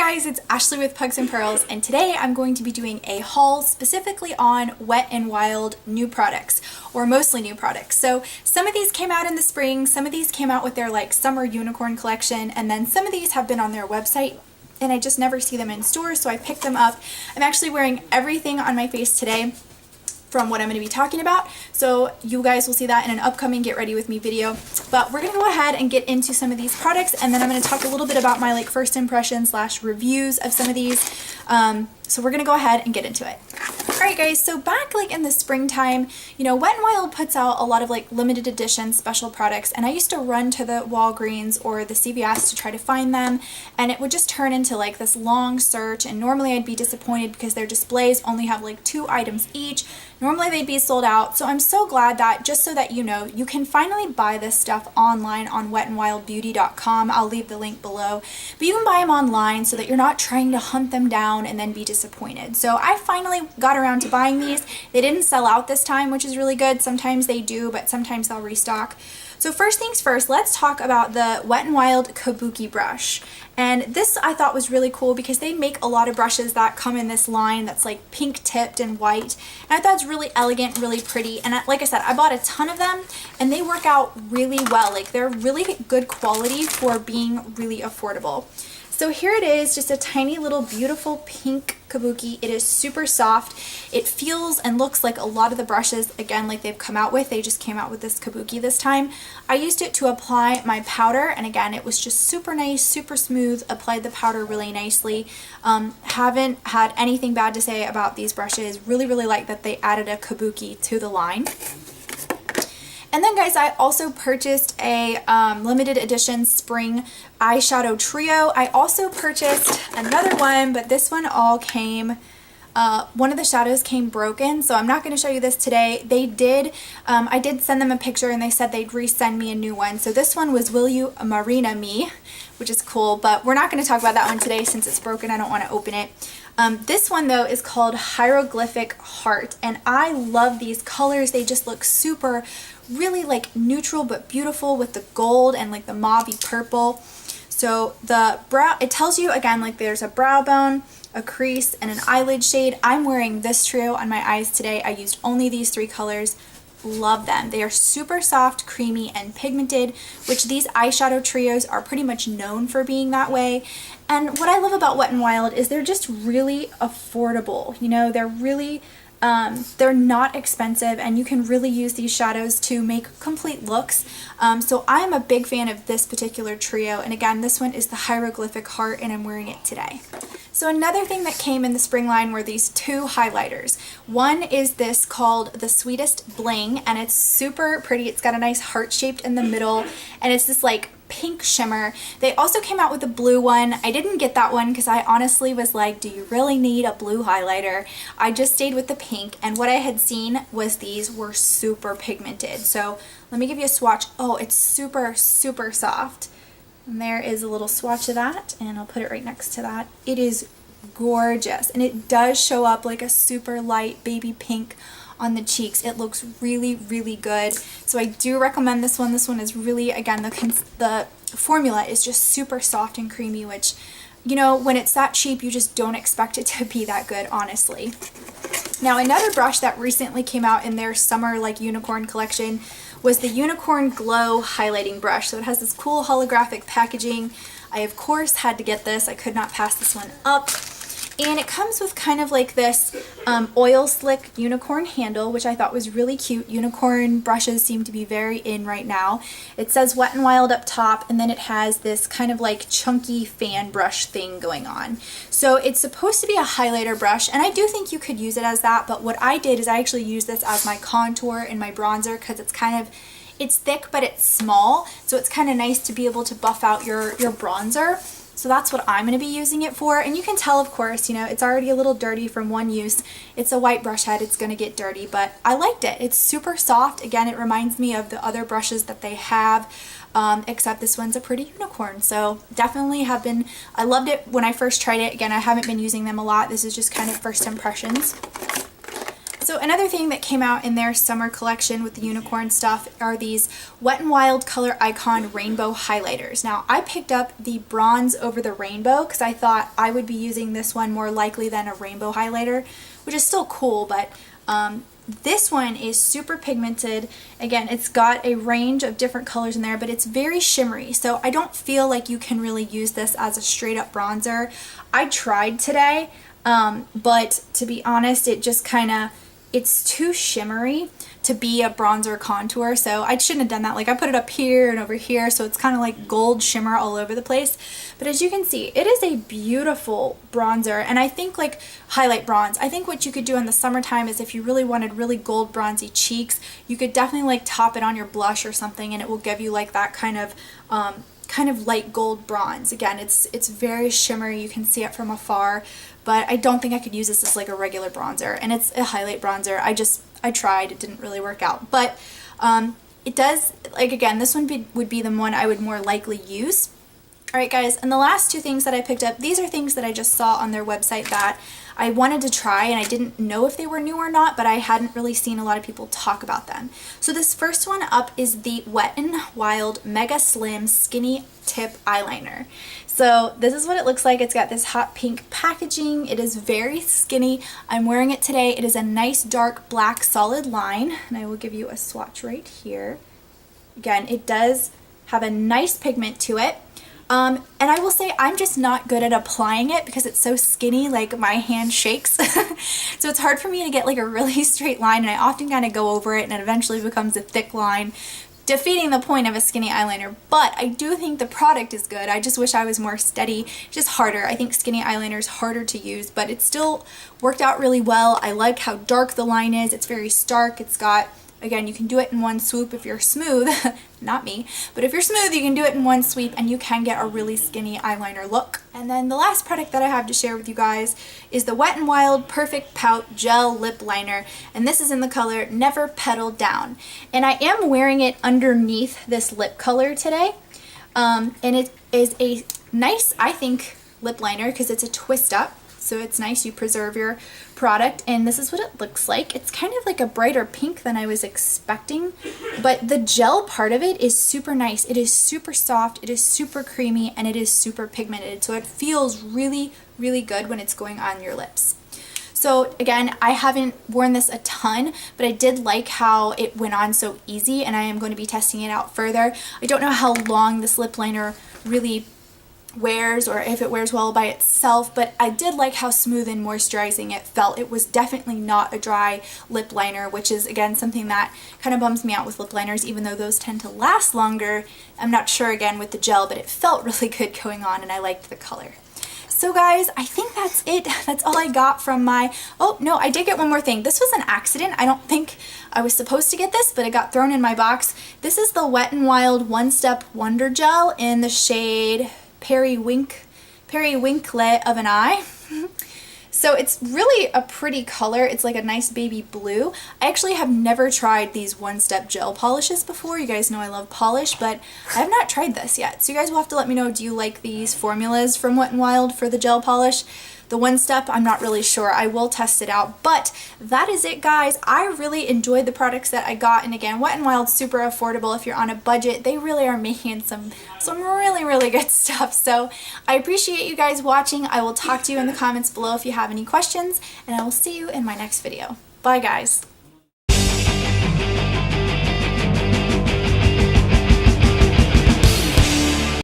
guys, it's Ashley with Pugs and Pearls, and today I'm going to be doing a haul specifically on Wet n Wild new products, or mostly new products. So some of these came out in the spring, some of these came out with their like summer unicorn collection, and then some of these have been on their website and I just never see them in stores, so I picked them up. I'm actually wearing everything on my face today from what I'm going to be talking about, so you guys will see that in an upcoming Get Ready With Me video. But we're going to go ahead and get into some of these products, and then I'm going to talk a little bit about my like first impressions slash reviews of some of these. So we're going to go ahead and get into it. Alright guys, so back like in the springtime, you know, Wet n Wild puts out a lot of like limited edition special products, and I used to run to the Walgreens or the CVS to try to find them, and it would just turn into like this long search, and normally I'd be disappointed because their displays only have like 2 items each. Normally they'd be sold out, so I'm so glad that, just so that you know, you can finally buy this stuff online on wetnwildbeauty.com. I'll leave the link below, but you can buy them online so that you're not trying to hunt them down and then be disappointed. So I finally got around to buying these. They didn't sell out this time, which is really good. Sometimes they do, but sometimes they'll restock. So first things first, let's talk about the Wet n Wild Kabuki Brush. And this I thought was really cool because they make a lot of brushes that come in this line that's like pink tipped and white. And I thought it's really elegant, really pretty. And like I said, I bought a ton of them and they work out really well. Like they're really good quality for being really affordable. So here it is, just a tiny little beautiful pink kabuki. It is super soft. It feels and looks like a lot of the brushes, again, like they've come out with. They just came out with this kabuki this time. I used it to apply my powder, and again, it was just super nice, super smooth. Applied the powder really nicely. Haven't had anything bad to say about these brushes. Really, really like that they added a kabuki to the line. And then guys, I also purchased a limited edition spring eyeshadow trio. I also purchased another one, but this one all came, one of the shadows came broken, so I'm not going to show you this today. They did, I did send them a picture and they said they'd resend me a new one. So this one was Will You Marina Me, which is cool, but we're not going to talk about that one today since it's broken. I don't want to open it. This one though is called Hieroglyphic Heart, and I love these colors. They just look super, really like neutral but beautiful with the gold and like the mauvey purple. So the brow, it tells you again like there's a brow bone, a crease, and an eyelid shade. I'm wearing this trio on my eyes today. I used only these 3 colors. Love them. They are super soft, creamy, and pigmented, which these eyeshadow trios are pretty much known for being that way. And what I love about Wet n Wild is they're just really affordable. You know, they're really, they're not expensive, and you can really use these shadows to make complete looks. So I'm a big fan of this particular trio, and again, this one is the Hieroglyphic Heart, and I'm wearing it today. So another thing that came in the spring line were these 2 highlighters. One is this called the Sweetest Bling, and it's super pretty. It's got a nice heart shaped in the middle, and it's this like pink shimmer. They also came out with a blue one. I didn't get that one because I honestly was like, do you really need a blue highlighter? I just stayed with the pink, and what I had seen was these were super pigmented. So let me give you a swatch. Oh, it's super, super soft. And there is a little swatch of that, and I'll put it right next to that. It is gorgeous, and it does show up like a super light baby pink on the cheeks. It looks really, really good. So I do recommend this one. This one is really, again, the formula is just super soft and creamy, which, you know, when it's that cheap, you just don't expect it to be that good, honestly. Now, another brush that recently came out in their summer like unicorn collection was the Unicorn Glow highlighting brush. So it has this cool holographic packaging. I of course had to get this. I could not pass this one up. And it comes with kind of like this oil slick unicorn handle, which I thought was really cute. Unicorn brushes seem to be very in right now. It says Wet n Wild up top, and then it has this kind of like chunky fan brush thing going on. So it's supposed to be a highlighter brush, and I do think you could use it as that, but what I did is I actually used this as my contour and my bronzer because it's kind of, it's thick but it's small, so it's kind of nice to be able to buff out your bronzer. So that's what I'm going to be using it for. And you can tell, of course, you know, it's already a little dirty from one use. It's a white brush head. It's going to get dirty, but I liked it. It's super soft. Again, it reminds me of the other brushes that they have, except this one's a pretty unicorn. So definitely have been, I loved it when I first tried it. Again, I haven't been using them a lot. This is just kind of first impressions. So So another thing that came out in their summer collection with the unicorn stuff are these Wet n Wild Coloricon rainbow highlighters. Now I picked up the bronze over the rainbow because I thought I would be using this one more likely than a rainbow highlighter, which is still cool, but this one is super pigmented. Again, it's got a range of different colors in there, but it's very shimmery, so I don't feel like you can really use this as a straight up bronzer. I tried today, but to be honest, it just it's too shimmery to be a bronzer contour, so I shouldn't have done that. Like, I put it up here and over here, so it's kind of like gold shimmer all over the place. But as you can see, it is a beautiful bronzer, and I think like highlight bronze. I think what you could do in the summertime is if you really wanted really gold bronzy cheeks, you could definitely like top it on your blush or something, and it will give you like that kind of light gold bronze. Again, it's very shimmery, you can see it from afar, but I don't think I could use this as like a regular bronzer, and it's a highlight bronzer. I tried, it didn't really work out, but it does, like, again, this one would be the one I would more likely use. Alright guys, and the last two things that I picked up, these are things that I just saw on their website that I wanted to try, and I didn't know if they were new or not, but I hadn't really seen a lot of people talk about them. So this first one up is the Wet n Wild MegaSlim Skinny Tip Eyeliner. So this is what it looks like. It's got this hot pink packaging. It is very skinny. I'm wearing it today. It is a nice dark black solid line, and I will give you a swatch right here. Again, it does have a nice pigment to it. And I will say I'm just not good at applying it because it's so skinny, like my hand shakes. So it's hard for me to get like a really straight line, and I often kind of go over it and it eventually becomes a thick line, defeating the point of a skinny eyeliner. But I do think the product is good. I just wish I was more steady, just harder. I think skinny eyeliner is harder to use, but it still worked out really well. I like how dark the line is. It's very stark. It's got, again, you can do it in one swoop if you're smooth, not me, but if you're smooth, you can do it in one sweep and you can get a really skinny eyeliner look. And then the last product that I have to share with you guys is the Wet n Wild Perfect Pout Gel Lip Liner, and this is in the color Never Petal Down. And I am wearing it underneath this lip color today, and it is a nice, I think, lip liner because it's a twist up. So it's nice, you preserve your product, and this is what it looks like. It's kind of like a brighter pink than I was expecting, but the gel part of it is super nice. It is super soft, it is super creamy, and it is super pigmented, so it feels really, really good when it's going on your lips. So again, I haven't worn this a ton, but I did like how it went on so easy, and I am going to be testing it out further. I don't know how long this lip liner really wears or if it wears well by itself, but I did like how smooth and moisturizing it felt. It was definitely not a dry lip liner, which is again something that kind of bums me out with lip liners, even though those tend to last longer. I'm not sure again with the gel, but it felt really good going on and I liked the color. So guys, I think that's it. That's all I got from my, oh no, I did get one more thing. This was an accident. I don't think I was supposed to get this, but it got thrown in my box. This is the Wet n Wild One Step Wonder Gel in the shade Periwinkle of an Eye. So it's really a pretty color. It's like a nice baby blue. I actually have never tried these one-step gel polishes before. You guys know I love polish, but I have not tried this yet. So you guys will have to let me know, do you like these formulas from Wet n Wild for the gel polish? The one step, I'm not really sure. I will test it out, but that is it, guys. I really enjoyed the products that I got, and again, Wet n Wild, super affordable if you're on a budget. They really are making some really, really good stuff. So I appreciate you guys watching. I will talk to you in the comments below if you have any questions, and I will see you in my next video. Bye, guys.